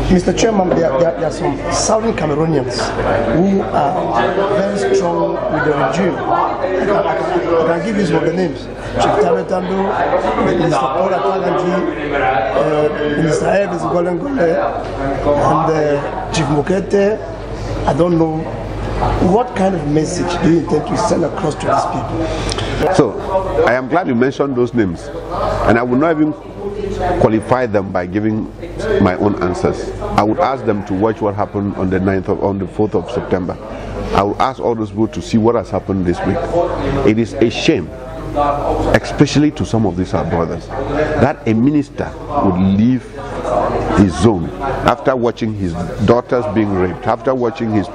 Mr. Chairman, there are some Southern Cameroonians who are very strong with the regime. I can give you some of the names. Chief Tabetando, Mr. Paul Ataganji, Minister Elvis Golengole, and Chief Mokete. I don't know. What kind of message do you intend to send across to these people? So, I am glad you mentioned those names, and I will not even qualify them by giving my own answers. I would ask them to watch what happened on the 4th of September. I will ask all those people to see what has happened this week. It is a shame, especially to some of these our brothers, that a minister would leave his zone after watching his daughters being raped, after watching his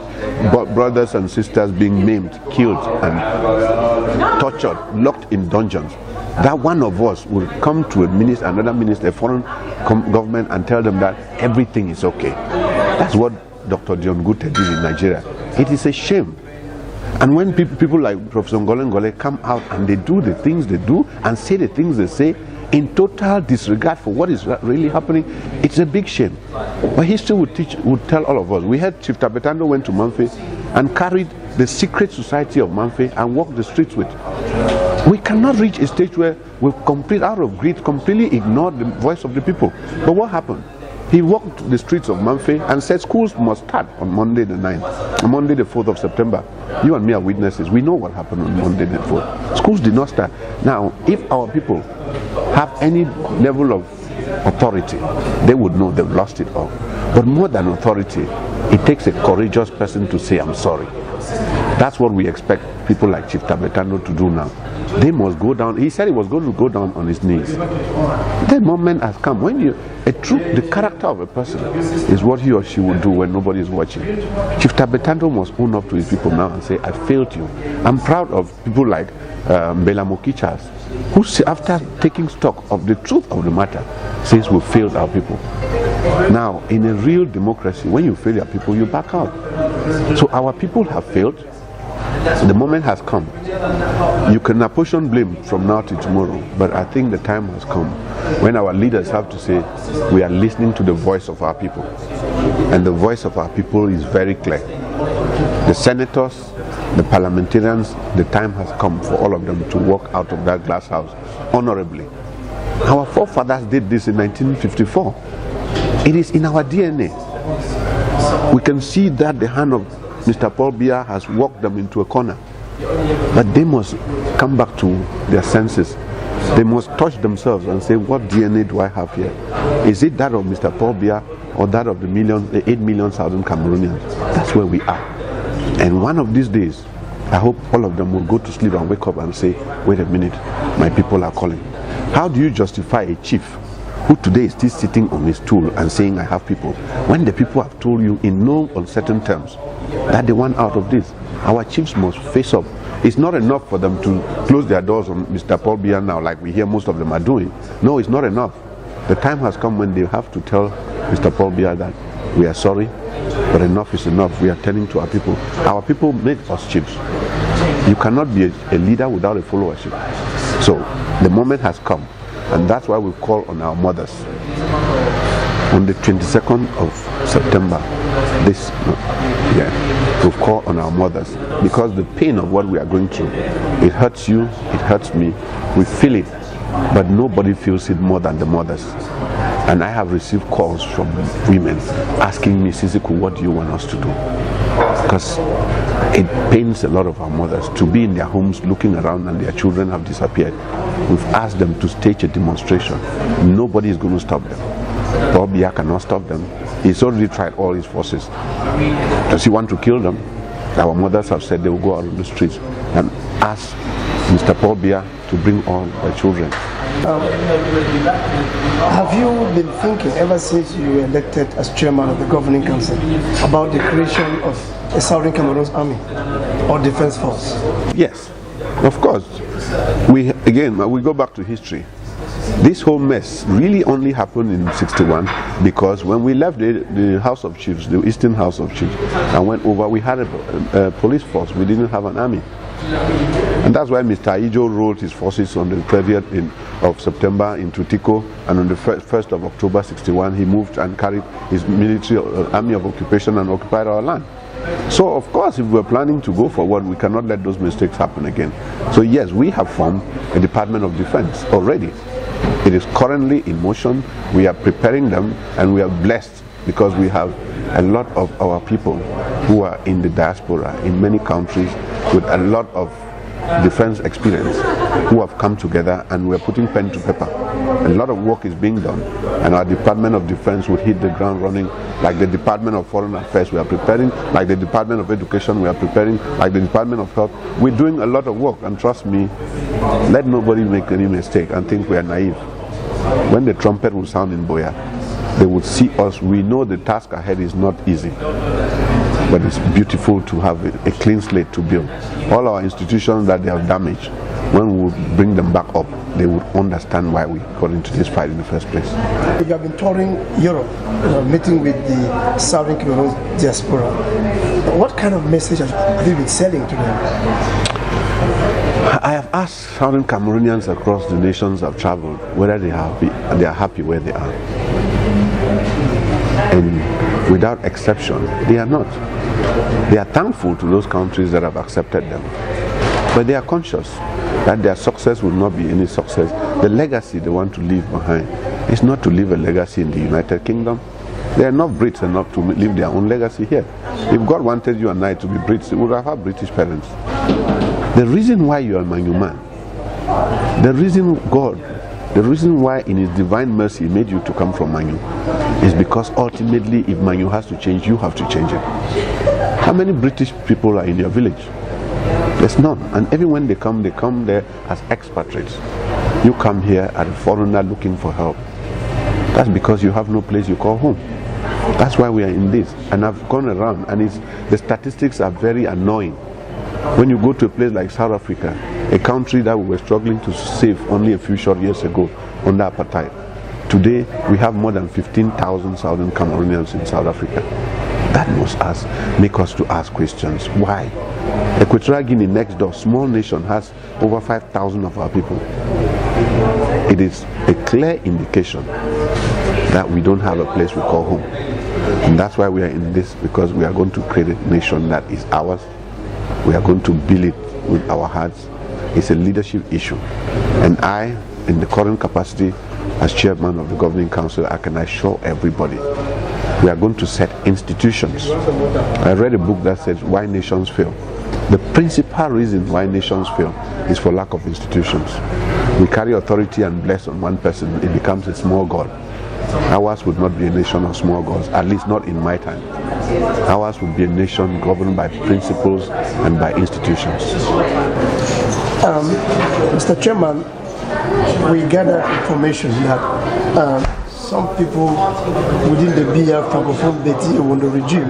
brothers and sisters being maimed, killed and tortured, locked in dungeons. That one of us will come to another minister, a foreign government, and tell them that everything is okay. That's what Dr. John Gute did in Nigeria. It is a shame. And when people like Professor Ngole come out and they do the things they do and say the things they say in total disregard for what is really happening, it's a big shame. But history would tell all of us. We had Chief Tabetando went to Manfe and carried the secret society of Manfe and walked the streets with. We cannot reach a stage where we've out of greed, completely ignored the voice of the people. But what happened? He walked the streets of Manfe and said schools must start on Monday the 9th, on Monday the 4th of September. You and me are witnesses. We know what happened on Monday the 4th. Schools did not start. Now, if our people have any level of authority, they would know they've lost it all. But more than authority, it takes a courageous person to say, I'm sorry. That's what we expect people like Chief Tabetando to do now. They must go down. He said he was going to go down on his knees. The moment has come when the character of a person is what he or she will do when nobody is watching. Chief Tabetando must own up to his people now and say, I failed you. I'm proud of people like Mbela Mokichas, who after taking stock of the truth of the matter says we failed our people. Now, in a real democracy, when you fail your people, you back out. So our people have failed. The moment has come. You can apportion blame from now to tomorrow, but I think the time has come when our leaders have to say we are listening to the voice of our people. And the voice of our people is very clear. The senators, the parliamentarians, the time has come for all of them to walk out of that glass house honorably. Our forefathers did this in 1954. It is in our DNA. We can see that the hand of Mr. Paul Biya has walked them into a corner. But they must come back to their senses. They must touch themselves and say, what DNA do I have here? Is it that of Mr. Paul Biya or that of the 8 million Southern Cameroonians? That's where we are. And one of these days, I hope all of them will go to sleep and wake up and say, wait a minute, my people are calling. How do you justify a chief who today is still sitting on his stool and saying, I have people, when the people have told you in no uncertain terms that they want out of this? Our chiefs must face up. It's not enough for them to close their doors on Mr. Paul Biya now, like we hear most of them are doing. No, it's not enough. The time has come when they have to tell Mr. Paul Biya that we are sorry, but enough is enough. We are turning to our people. Our people make us chiefs. You cannot be a leader without a followership. So the moment has come, and that's why we call on our mothers. On the 22nd of September, we've called on our mothers because the pain of what we are going through, it hurts you, it hurts me, we feel it, but nobody feels it more than the mothers. And I have received calls from women asking me, Sisiku, what do you want us to do? Because it pains a lot of our mothers to be in their homes looking around and their children have disappeared. We've asked them to stage a demonstration. Nobody is going to stop them. Paul Biya cannot stop them. He's already tried all his forces. Does he want to kill them? Our mothers have said they will go out on the streets and ask Mr. Paul Biya to bring all the children. Have you been thinking ever since you were elected as chairman of the governing council about the creation of a Southern Cameroon's army or defense force? Yes, of course. We go back to history. This whole mess really only happened in '61 because when we left the House of Chiefs, the Eastern House of Chiefs, and went over, we had a police force. We didn't have an army. And that's why Mr. Ijo rolled his forces on the 30th of September into Tiko, and on the 1st of October 61 he moved and carried his military army of occupation and occupied our land. So of course, if we're planning to go forward, we cannot let those mistakes happen again. So yes, we have formed a Department of Defense already. It is currently in motion. We are preparing them, and we are blessed because we have a lot of our people who are in the diaspora in many countries with a lot of defense experience who have come together, and we're putting pen to paper. A lot of work is being done, and our Department of Defense will hit the ground running, like the Department of Foreign Affairs we are preparing, like the Department of Education we are preparing, like the Department of Health. We're doing a lot of work, and trust me, let nobody make any mistake and think we are naive. When the trumpet will sound in Buea, they would see us. We know the task ahead is not easy, but it's beautiful to have a clean slate to build. All our institutions that they have damaged, when we bring them back up, they would understand why we got into this fight in the first place. You have been touring Europe, meeting with the Southern Cameroon diaspora. What kind of message have you been selling to them? I have asked Southern Cameroonians across the nations I've traveled whether they are happy where they are. And without exception, they are not. They are thankful to those countries that have accepted them. But they are conscious that their success will not be any success. The legacy they want to leave behind is not to leave a legacy in the United Kingdom. They are not Brits enough to leave their own legacy here. If God wanted you and I to be Brits, we would have had British parents. The reason why you are Manyu man, the reason why in His divine mercy He made you to come from Manyu is because ultimately if Manyu has to change, you have to change it. How many British people are in your village? There's none. And even when they come there as expatriates. You come here as a foreigner looking for help. That's because you have no place you call home. That's why we are in this. And I've gone around, and the statistics are very annoying. When you go to a place like South Africa, a country that we were struggling to save only a few short years ago under apartheid, today we have more than 15,000 Southern Cameroonians in South Africa. That must make us to ask questions. Why? Equatorial Guinea, next door, small nation, has over 5,000 of our people. It is a clear indication that we don't have a place we call home. And that's why we are in this, because we are going to create a nation that is ours. We are going to build it with our hearts. It's a leadership issue. And I, in the current capacity as chairman of the Governing Council, I can assure everybody we are going to set institutions. I read a book that says why nations fail. The principal reason why nations fail is for lack of institutions. We carry authority and bless on one person, it becomes a small god. Ours would not be a nation of small gods, at least not in my time. Ours would be a nation governed by principles and by institutions. Mr. Chairman, we gather information that some people within the BR Francophone Betty Owondo regime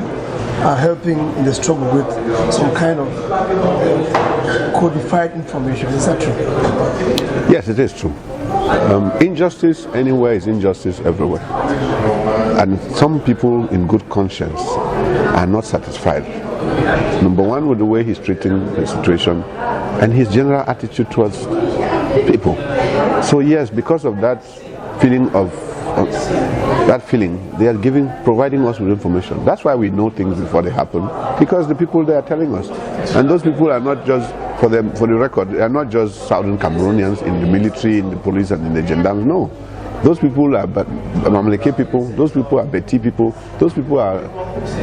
are helping in the struggle with some kind of codified information. Is that true? Yes, it is true. Injustice anywhere is injustice everywhere. And some people in good conscience are not satisfied. Number one, with the way he's treating the situation and his general attitude towards people. So yes, because of that feeling they are providing us with information. That's why we know things before they happen, because the people they are telling us. And those people are not just, for the record, they are not just Southern Cameroonians in the military, in the police and in the gendarmes. No. Those people are Mamleke people, those people are Beti people, those people are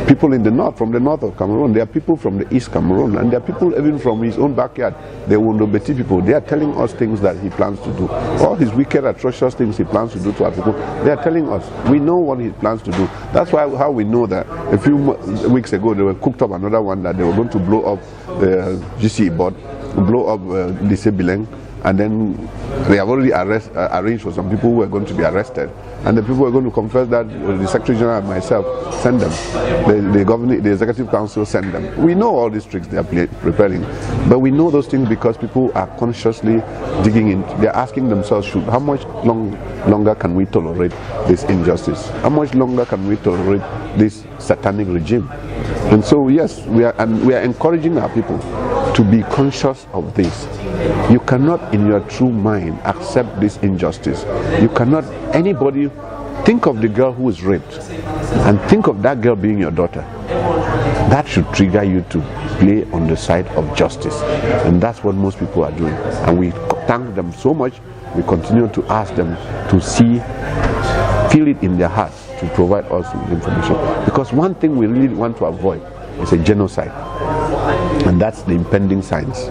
people in the north, from the north of Cameroon. There are people from the east Cameroon, and there are people even from his own backyard. They Wondo Beti people. They are telling us things that he plans to do. All his wicked, atrocious things he plans to do to our people, they are telling us. We know what he plans to do. That's how we know that a few weeks ago they were cooked up another one that they were going to blow up the GC board, blow up Lycée Bileng. And then they have already arranged for some people who are going to be arrested, and the people are going to confess that the Secretary General and myself send them, the Executive Council send them. We know all these tricks they are preparing, but we know those things because people are consciously digging in. They are asking themselves, how much longer can we tolerate this injustice? How much longer can we tolerate this satanic regime? And so yes, we are encouraging our people to be conscious of this. You cannot in your true mind accept this injustice. You cannot, anybody, think of the girl who is raped and think of that girl being your daughter. That should trigger you to play on the side of justice. And that's what most people are doing. And we thank them so much. We continue to ask them to feel it in their hearts to provide us with information. Because one thing we really want to avoid is a genocide. And that's the impending signs.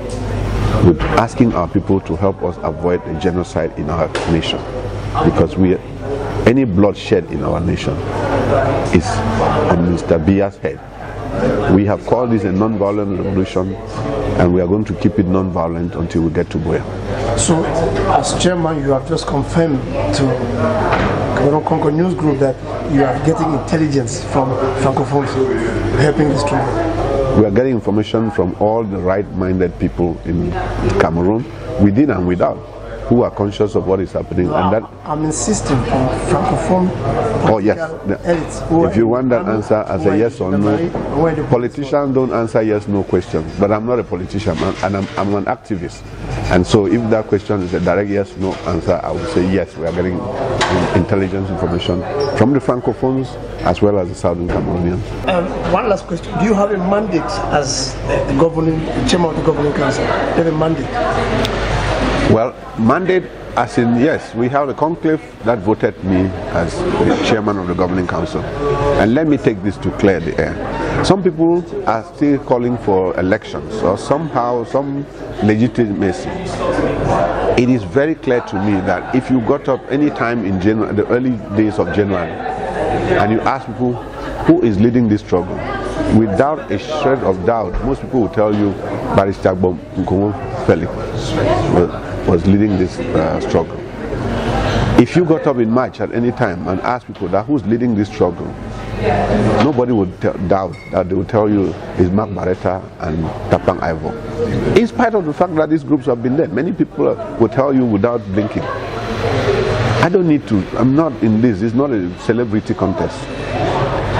We're asking our people to help us avoid a genocide in our nation. Because any bloodshed in our nation is on Mr. Biya's head. We have called this a non-violent revolution, and we are going to keep it non-violent until we get to Buea. So, as chairman, you have just confirmed to Cameroon Concord News Group that you are getting intelligence from Francophones helping this struggle. We are getting information from all the right-minded people in Cameroon, within and without, who are conscious of what is happening. And that I'm insisting on Francophone. Oh yes. If you want that answer as a yes or no, politicians don't answer yes, no questions. But I'm not a politician, and I'm an activist. And so if that question is a direct yes, no answer, I would say yes, we are getting intelligence information from the Francophones as well as the Southern Cameroonians. One last question. Do you have a mandate as the chairman of the governing council? Do you have a mandate? Well, mandate as in, yes, we have a conclave that voted me as the chairman of the governing council. And let me take this to clear the air. Some people are still calling for elections or somehow some legitimacy. It is very clear to me that if you got up any time in January, the early days of January, and you ask people who is leading this struggle, without a shred of doubt, most people will tell you Barrister Nkomo Felix was leading this struggle. If you got up in March at any time and asked people that who's leading this struggle, nobody would doubt that they would tell you is Mark Barretta and Tapang Ivo. In spite of the fact that these groups have been there, many people will tell you without blinking. I don't need to, I'm not in this, it's not a celebrity contest.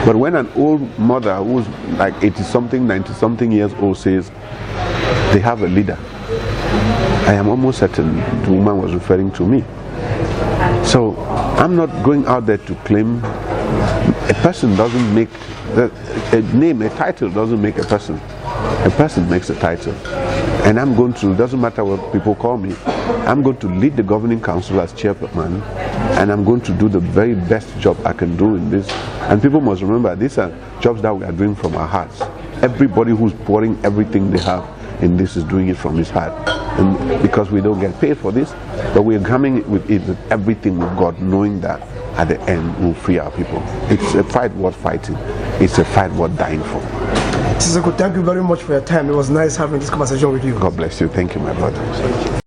But when an old mother who's like 80-something, 90-something years old says they have a leader, I am almost certain the woman was referring to me. So I'm not going out there to claim. A person doesn't make a name, a title doesn't make a person. A person makes a title. And I'm going to, doesn't matter what people call me, I'm going to lead the governing council as chairman, and I'm going to do the very best job I can do in this. And people must remember, these are jobs that we are doing from our hearts. Everybody who's pouring everything they have in this is doing it from his heart. And because we don't get paid for this, but we're coming with it, with everything we've got, knowing that at the end we'll free our people. It's a fight worth fighting. It's a fight worth dying for. Sissoko, thank you very much for your time. It was nice having this conversation with you. God bless you. Thank you, my brother.